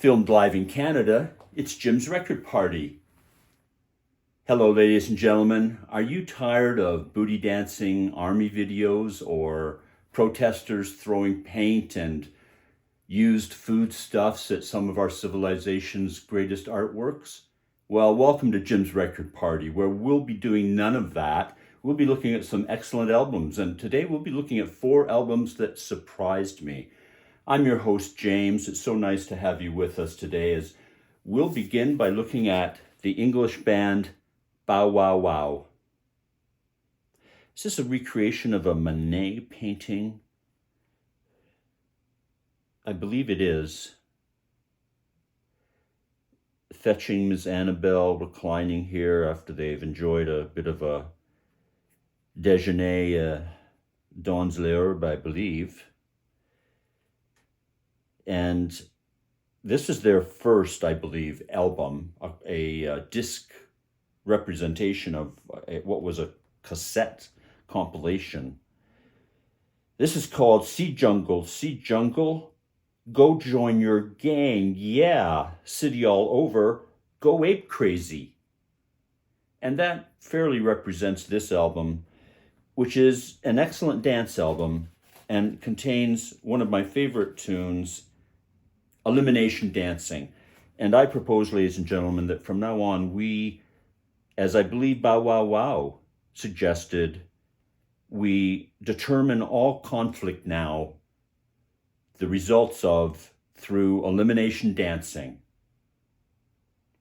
Filmed live in Canada, it's Jim's Record Party. Hello, ladies and gentlemen. Are you tired of booty dancing army videos or protesters throwing paint and used foodstuffs at some of our civilization's greatest artworks? Well, welcome to Jim's Record Party, where we'll be doing none of that. We'll be looking at some excellent albums, and today we'll be looking at 4 albums that surprised me. I'm your host, James. It's so nice to have you with us today as we'll begin by looking at the English band Bow Wow Wow. Is this a recreation of a Monet painting? I believe it is. Fetching Miss Annabelle reclining here after they've enjoyed a bit of a déjeuner dans l'herbe, I believe. And this is their first, I believe, album, a disc representation of what was a cassette compilation. This is called Sea Jungle, go join your gang, yeah, city all over, go ape crazy. And that fairly represents this album, which is an excellent dance album and contains one of my favorite tunes, Elimination Dancing. And I propose, ladies and gentlemen, that from now on we, as I believe Bow Wow Wow suggested, we determine all conflict now, the results of, through elimination dancing.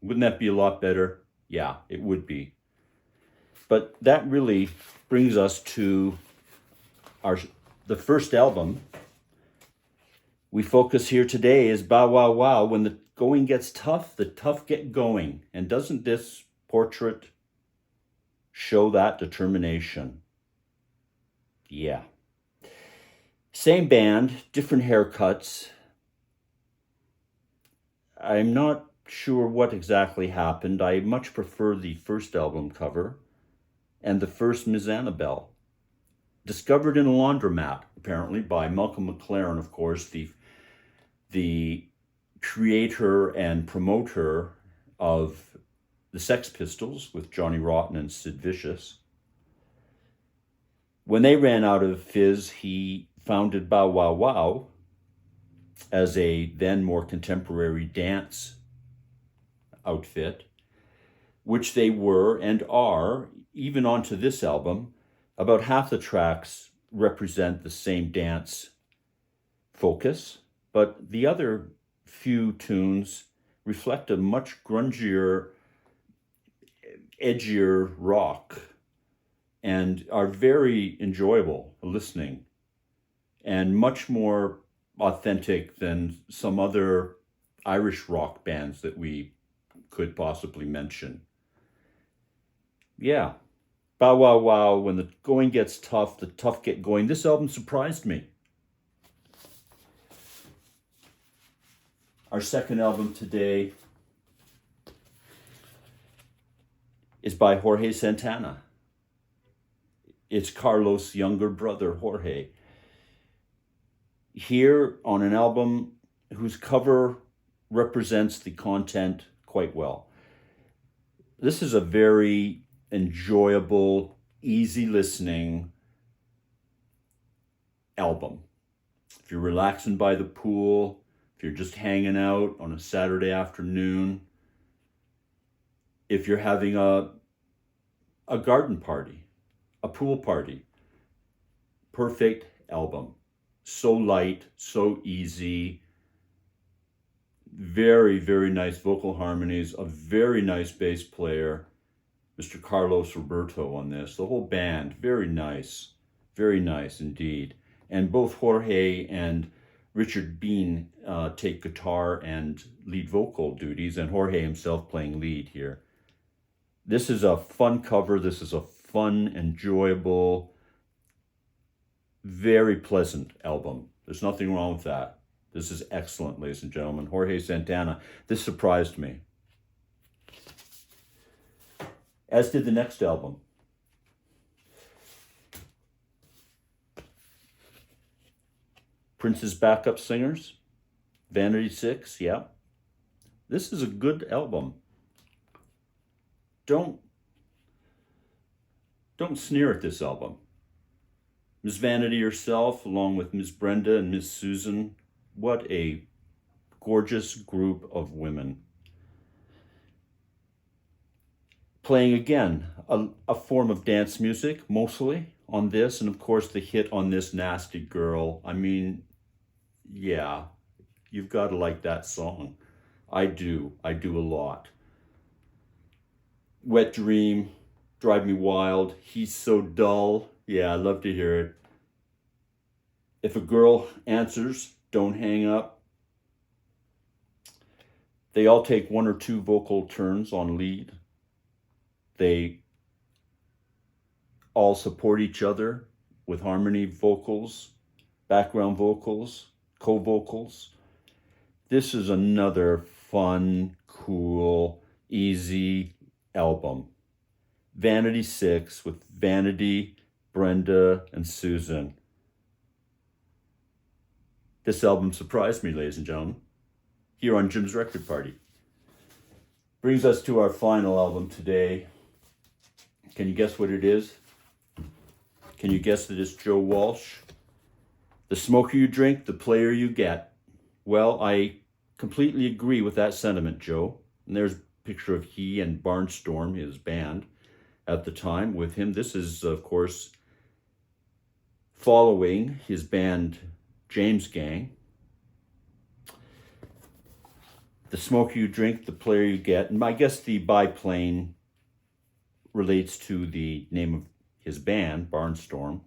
Wouldn't that be a lot better? Yeah, it would be. But that really brings us to the first album. We focus here today is Bow Wow Wow. When the going gets tough, the tough get going. And doesn't this portrait show that determination? Yeah. Same band, different haircuts. I'm not sure what exactly happened. I much prefer the first album cover and the first Miss Annabelle. Discovered in a laundromat, apparently, by Malcolm McLaren, of course, the creator and promoter of the Sex Pistols with Johnny Rotten and Sid Vicious. When they ran out of fizz, he founded Bow Wow Wow as a then more contemporary dance outfit, which they were and are, even onto this album. About half the tracks represent the same dance focus, but the other few tunes reflect a much grungier, edgier rock and are very enjoyable listening and much more authentic than some other Irish rock bands that we could possibly mention. Yeah. Bow Wow Wow, when the going gets tough, the tough get going. This album surprised me. Our second album today is by Jorge Santana. It's Carlos' younger brother, Jorge. Here on an album whose cover represents the content quite well. This is a very enjoyable, easy listening album. If you're relaxing by the pool, if you're just hanging out on a Saturday afternoon, if you're having a garden party, a pool party, perfect album. So light, so easy, very, very nice vocal harmonies, a very nice bass player, Mr. Carlos Roberto on this. The whole band, very nice indeed. And both Jorge and Richard Bean take guitar and lead vocal duties, and Jorge himself playing lead here. This is a fun cover. This is a fun, enjoyable, very pleasant album. There's nothing wrong with that. This is excellent, ladies and gentlemen. Jorge Santana. This surprised me. As did the next album. Prince's backup singers. Vanity Six, yeah. This is a good album. Don't sneer at this album. Miss Vanity herself, along with Miss Brenda and Miss Susan, what a gorgeous group of women. Playing again, a form of dance music, mostly, on this, and of course the hit on This Nasty Girl. I mean, yeah, you've got to like that song. I do a lot. Wet Dream, Drive Me Wild, He's So Dull. Yeah, I love to hear it. If a Girl Answers, Don't Hang Up. They all take one or two vocal turns on lead. They all support each other with harmony vocals, background vocals, co-vocals. This is another fun, cool, easy album. Vanity 6 with Vanity, Brenda, and Susan. This album surprised me, ladies and gentlemen, here on Jim's Record Party. Brings us to our final album today. Can you guess what it is? Can you guess that it's Joe Walsh? The smoker you drink, the player you get. Well, I completely agree with that sentiment, Joe. And there's a picture of he and Barnstorm, his band, at the time with him. This is, of course, following his band James Gang. The smoker you drink, the player you get. And I guess the biplane relates to the name of his band, Barnstorm.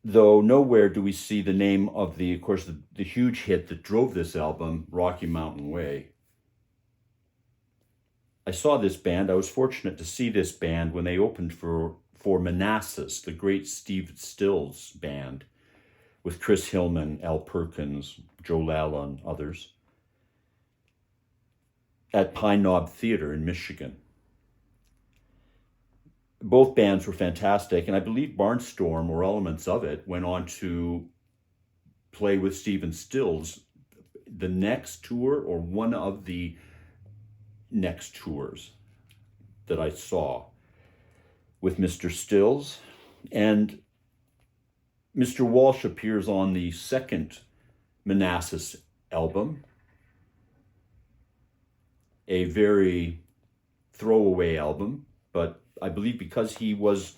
Though nowhere do we see the name of of course, the huge hit that drove this album, Rocky Mountain Way. I saw this band. I was fortunate to see this band when they opened for Manassas, the great Steve Stills band, with Chris Hillman, Al Perkins, Joe Lalla, and others, at Pine Knob Theater in Michigan. Both bands were fantastic, and I believe Barnstorm, or elements of it, went on to play with Stephen Stills the next tour, or one of the next tours that I saw with Mr. Stills. And Mr. Walsh appears on the second Manassas album, a very throwaway album, but I believe because he was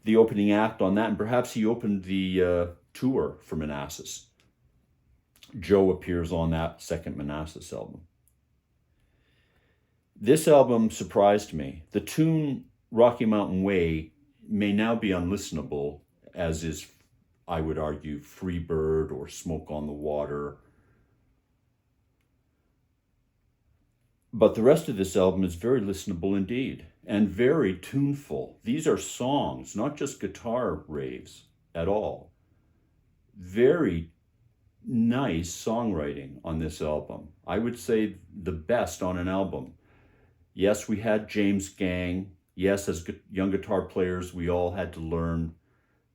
the opening act on that, and perhaps he opened the tour for Manassas, Joe appears on that second Manassas album. This album surprised me. The tune Rocky Mountain Way may now be unlistenable, as is, I would argue, Free Bird or Smoke on the Water. But the rest of this album is very listenable indeed, and very tuneful. These are songs, not just guitar raves at all. Very nice songwriting on this album. I would say the best on an album. Yes, we had James Gang. Yes, as young guitar players, we all had to learn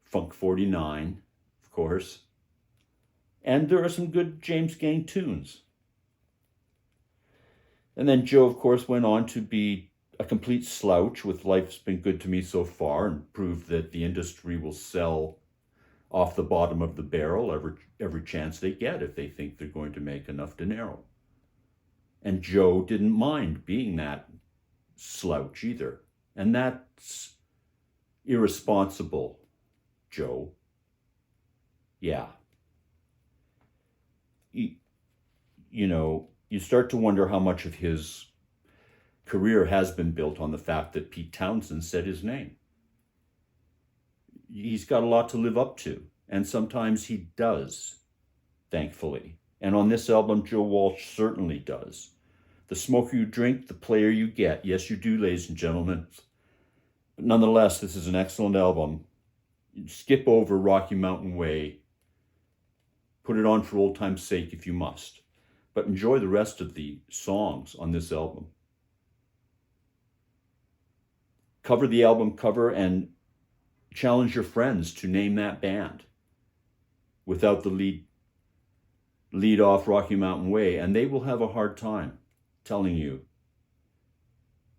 Funk 49, of course. And there are some good James Gang tunes. And then Joe, of course, went on to be a complete slouch with Life's Been Good to Me So Far, and proved that the industry will sell off the bottom of the barrel every chance they get if they think they're going to make enough dinero. And Joe didn't mind being that slouch either. And that's irresponsible, Joe. Yeah. You know, you start to wonder how much of his career has been built on the fact that Pete Townsend said his name. He's got a lot to live up to, and sometimes he does, thankfully. And on this album, Joe Walsh certainly does. The smoker you drink, the player you get. Yes, you do, ladies and gentlemen. But nonetheless, this is an excellent album. Skip over Rocky Mountain Way. Put it on for old time's sake if you must. But enjoy the rest of the songs on this album. Cover the album cover and challenge your friends to name that band without the lead lead off Rocky Mountain Way, and they will have a hard time telling you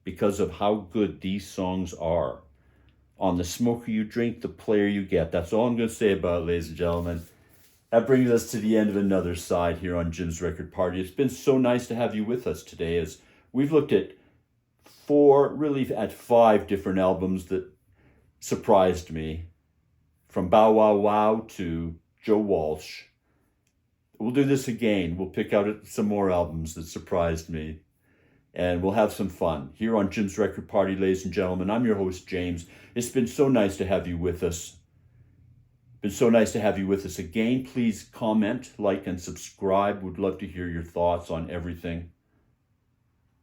because of how good these songs are. On The Smoker You Drink, The Player You Get. That's all I'm going to say about it, ladies and gentlemen. That brings us to the end of another side here on Jim's Record Party. It's been so nice to have you with us today as we've looked at five different albums that surprised me, from Bow Wow Wow to Joe Walsh. We'll do this again. We'll pick out some more albums that surprised me, and we'll have some fun here on Jim's Record Party, ladies and gentlemen. I'm your host, James. It's been so nice to have you with us. Been so nice to have you with us again. Please comment, like, and subscribe. We'd love to hear your thoughts on everything.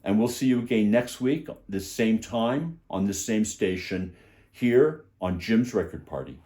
And we'll see you again next week, this same time, on this same station, here on Jim's Record Party.